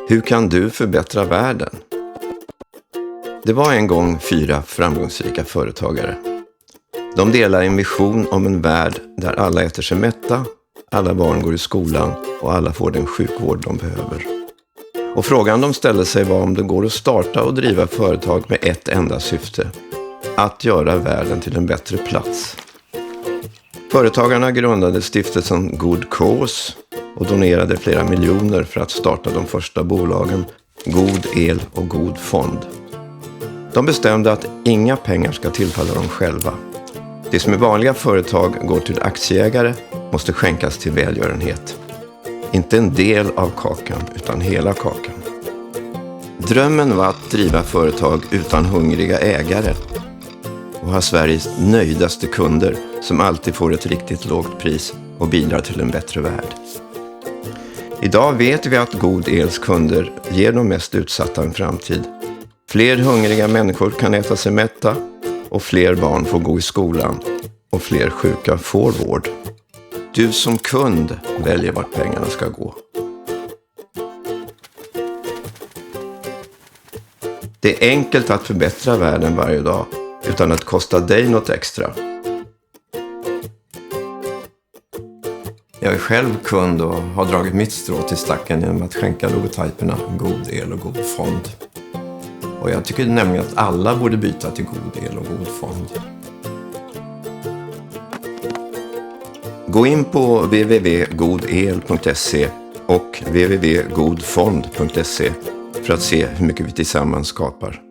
Hur kan du förbättra världen? Det var en gång 4 framgångsrika företagare. De delar en vision om en värld där alla äter sig mätta, alla barn går i skolan och alla får den sjukvård de behöver. Och frågan de ställde sig var om det går att starta och driva företag med ett enda syfte: att göra världen till en bättre plats. Företagarna grundade stiftelsen Good Cause och donerade flera miljoner för att starta de första bolagen God El och God Fond. De bestämde att inga pengar ska tillfalla dem själva. Det som i vanliga företag går till aktieägare måste skänkas till välgörenhet. Inte en del av kakan utan hela kakan. Drömmen var att driva företag utan hungriga ägare och ha Sveriges nöjdaste kunder som alltid får ett riktigt lågt pris och bidrar till en bättre värld. Idag vet vi att God Els kunder ger de mest utsatta en framtid. Fler hungriga människor kan äta sig mätta och fler barn får gå i skolan och fler sjuka får vård. Du som kund väljer vart pengarna ska gå. Det är enkelt att förbättra världen varje dag utan att kosta dig något extra. Jag är själv kund och har dragit mitt strå till stacken genom att skänka logotyperna God El och God Fond. Och jag tycker nämligen att alla borde byta till God El och God Fond. Gå in på www.godel.se och www.godfond.se för att se hur mycket vi tillsammans skapar.